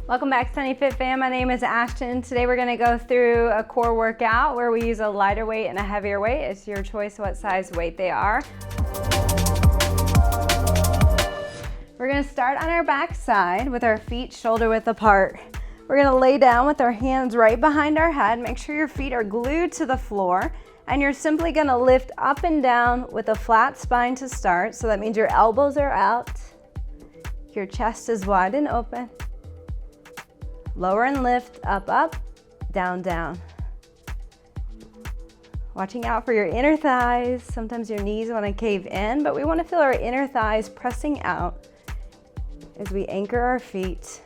Welcome back to Sunny Fit Fam. My name is Ashton. Today we're going to go through a core workout where we use a lighter weight and a heavier weight. It's your choice what size weight they are. We're going to start on our back side with our feet shoulder width apart. We're going to lay down with our hands right behind our head. Make sure your feet are glued to the floor, and you're simply going to lift up and down with a flat spine to start. So that means your elbows are out, your chest is wide and open. Lower and lift, up, up, down, down. Watching out for your inner thighs. Sometimes your knees want to cave in, but we want to feel our inner thighs pressing out as we anchor our feet.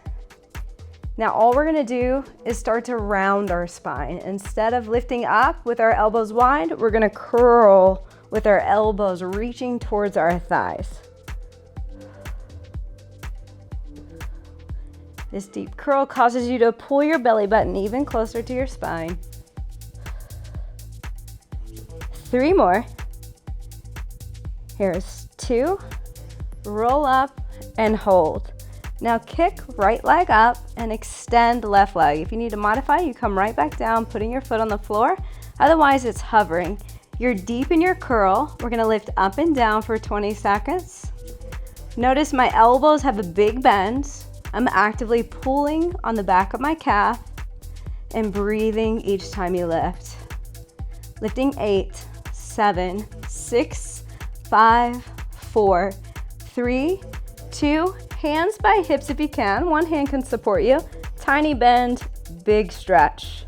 Now all we're going to do is start to round our spine. Instead of lifting up with our elbows wide, we're going to curl with our elbows reaching towards our thighs. This deep curl causes you to pull your belly button even closer to your spine. 3 more. Here's 2. Roll up and hold. Now kick right leg up and extend left leg. If you need to modify, you come right back down, putting your foot on the floor. Otherwise, it's hovering. You're deep in your curl. We're gonna lift up and down for 20 seconds. Notice my elbows have a big bend. I'm actively pulling on the back of my calf and breathing each time you lift. Lifting 8, 7, 6, 5, 4, 3, 2, hands by hips if you can. One hand can support you. Tiny bend, big stretch.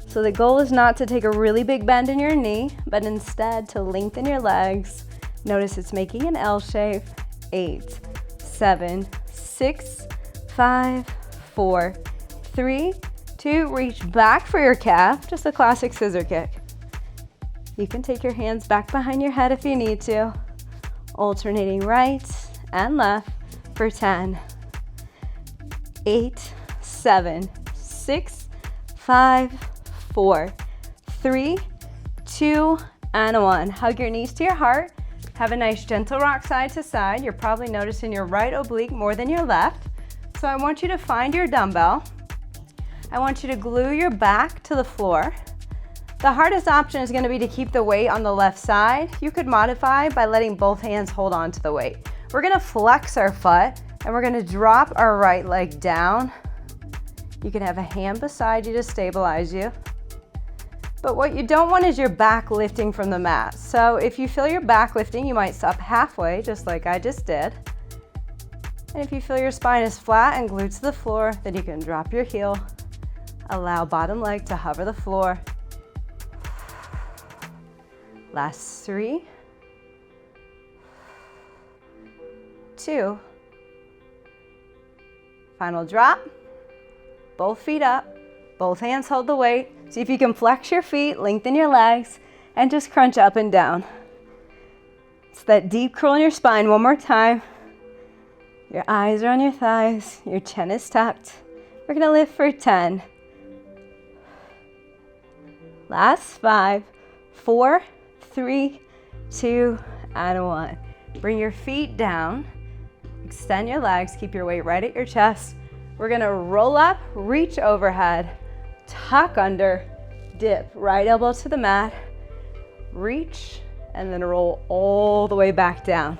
So the goal is not to take a really big bend in your knee, but instead to lengthen your legs. Notice it's making an L shape. 8, 7, 6, 5, 4, 3, 2, reach back for your calf, just a classic scissor kick. You can take your hands back behind your head if you need to, alternating right and left for 10, 8, 7, 6, 5, 4, 3, 2, and 1. Hug your knees to your heart. Have a nice gentle rock side to side. You're probably noticing your right oblique more than your left. So I want you to find your dumbbell. I want you to glue your back to the floor. The hardest option is going to be to keep the weight on the left side. You could modify by letting both hands hold on to the weight. We're going to flex our foot and we're going to drop our right leg down. You can have a hand beside you to stabilize you. But what you don't want is your back lifting from the mat. So if you feel your back lifting, you might stop halfway, just like I just did. And if you feel your spine is flat and glued to the floor, then you can drop your heel. Allow bottom leg to hover the floor. Last 3, 2. Final drop. Both feet up. Both hands hold the weight. See if you can flex your feet, lengthen your legs, and just crunch up and down. It's that deep curl in your spine. One more time. Your eyes are on your thighs. Your chin is tucked. We're going to lift for 10. Last 5, 4, 3, 2, and 1. Bring your feet down. Extend your legs. Keep your weight right at your chest. We're going to roll up, reach overhead. Tuck under, dip, right elbow to the mat, reach, and then roll all the way back down.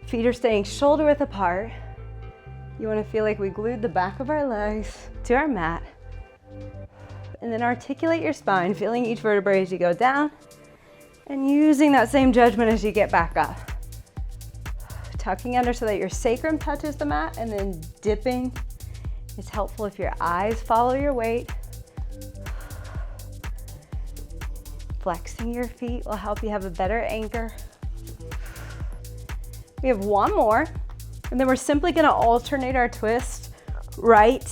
Feet are staying shoulder width apart. You want to feel like we glued the back of our legs to our mat. And then articulate your spine, feeling each vertebrae as you go down, and using that same judgment as you get back up. Tucking under so that your sacrum touches the mat, and then dipping. It's helpful if your eyes follow your weight. Flexing your feet will help you have a better anchor. We have 1 more, and then we're simply going to alternate our twist right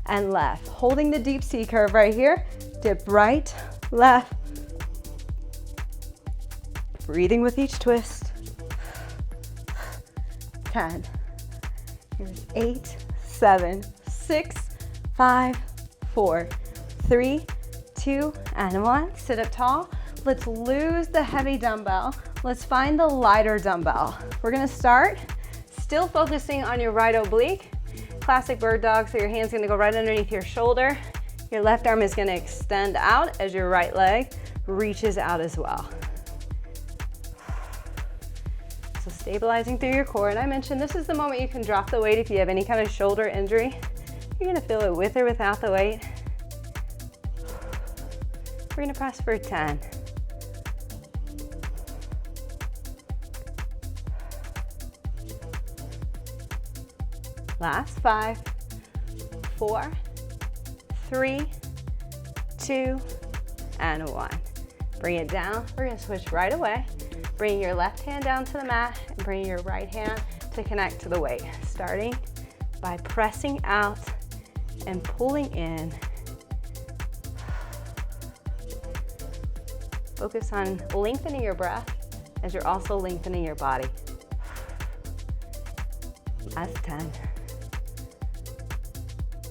and left. Holding the deep C curve right here. Dip right, left. Breathing with each twist. 10. Here's 8, 7, 6, 5, 4, 3, 2, and 1. Sit up tall. Let's lose the heavy dumbbell. Let's find the lighter dumbbell. We're gonna start Still focusing on your right oblique. Classic bird dog, so your hand's gonna go right underneath your shoulder. Your left arm is gonna extend out as your right leg reaches out as well. So stabilizing through your core. And I mentioned this is the moment you can drop the weight if you have any kind of shoulder injury. You're gonna feel it with or without the weight. We're gonna press for 10. Last 5, 4, 3, 2, and 1. Bring it down. We're gonna switch right away. Bring your left hand down to the mat and bring your right hand to connect to the weight. Starting by pressing out and pulling in. Focus on lengthening your breath as you're also lengthening your body. Last 10.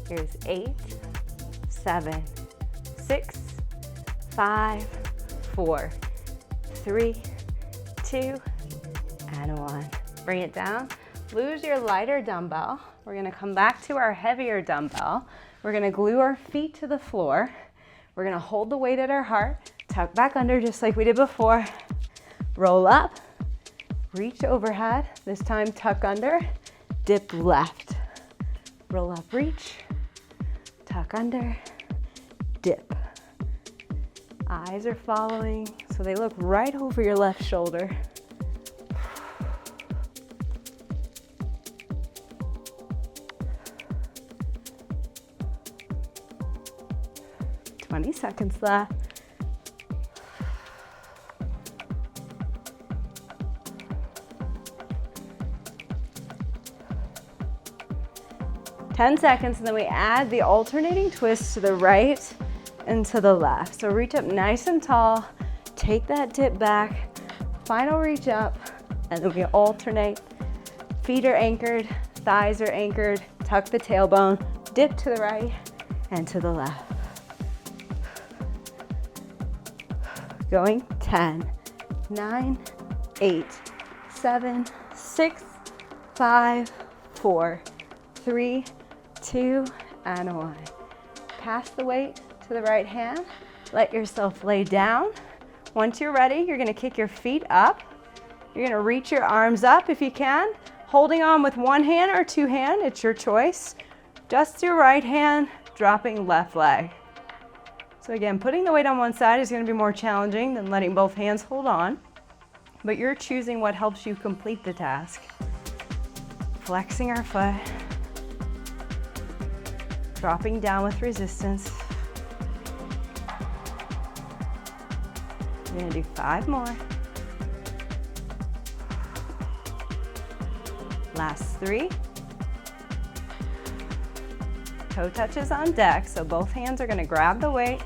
Here's 8, 7, 6, 5, 4, 3, 2, and 1. Bring it down. Lose your lighter dumbbell. We're gonna come back to our heavier dumbbell. We're gonna glue our feet to the floor. We're gonna hold the weight at our heart, tuck back under just like we did before. Roll up, reach overhead. This time tuck under, dip left. Roll up, reach, tuck under, dip. Eyes are following, so they look right over your left shoulder. "20 seconds left. "10 seconds, and then we add the alternating twist to the right and to the left. So reach up nice and tall, take that dip back, final reach up, and then we alternate. Feet are anchored, thighs are anchored, tuck the tailbone, dip to the right and to the left. Going 10, 9, 8, 7, 6, 5, 4, 3, 2, and 1. Pass the weight to the right hand. Let yourself lay down. Once you're ready, you're gonna kick your feet up. You're gonna reach your arms up if you can, holding on with one hand or two hand, it's your choice. Just your right hand, dropping left leg. So again, putting the weight on one side is gonna be more challenging than letting both hands hold on, but you're choosing what helps you complete the task. Flexing our foot, dropping down with resistance. We're gonna do 5 more. Last 3. Toe touches on deck, so both hands are gonna grab the weight.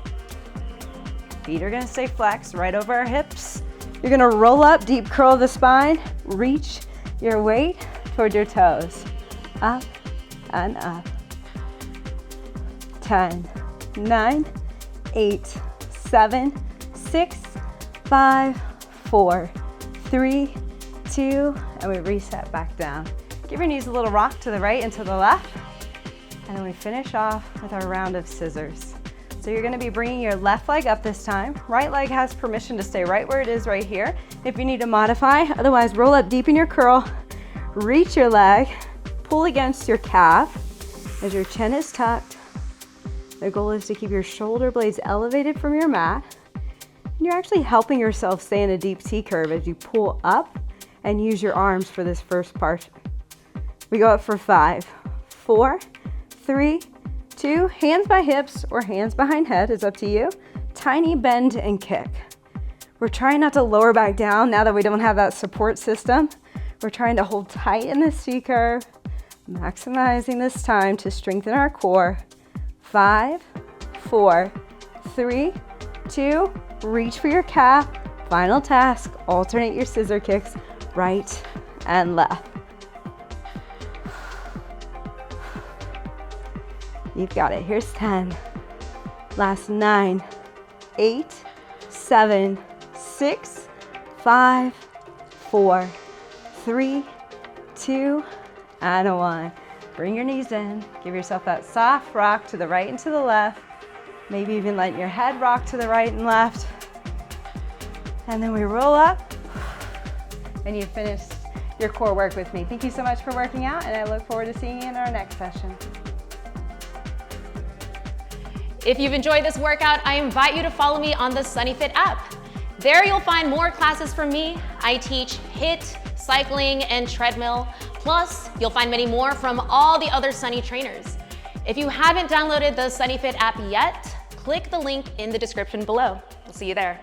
Feet are gonna stay flexed right over our hips. You're gonna roll up, deep curl the spine, reach your weight toward your toes. Up and up. 10, 9, 8, 7, 6, 5, 4, 3, 2, and we reset back down. Give your knees a little rock to the right and to the left. And then we finish off with our round of scissors. So you're gonna be bringing your left leg up this time. Right leg has permission to stay right where it is right here. If you need to modify, otherwise roll up deep in your curl, reach your leg, pull against your calf as your chin is tucked. The goal is to keep your shoulder blades elevated from your mat. And you're actually helping yourself stay in a deep T curve as you pull up and use your arms for this first part. We go up for 5, 4, 3, 2, hands by hips or hands behind head, is up to you. Tiny bend and kick. We're trying not to lower back down now that we don't have that support system. We're trying to hold tight in the C curve, maximizing this time to strengthen our core. 5, 4, 3, 2, reach for your calf. Final task, alternate your scissor kicks, right and left. You've got it. Here's 10. Last 9, 8, 7, 6, 5, 4, 3, 2, and a 1. Bring your knees in. Give yourself that soft rock to the right and to the left. Maybe even let your head rock to the right and left. And then we roll up, and you finished your core work with me. Thank you so much for working out, and I look forward to seeing you in our next session. If you've enjoyed this workout, I invite you to follow me on the SunnyFit app. There you'll find more classes from me. I teach HIIT, cycling, and treadmill. Plus, you'll find many more from all the other Sunny trainers. If you haven't downloaded the SunnyFit app yet, click the link in the description below. We'll see you there.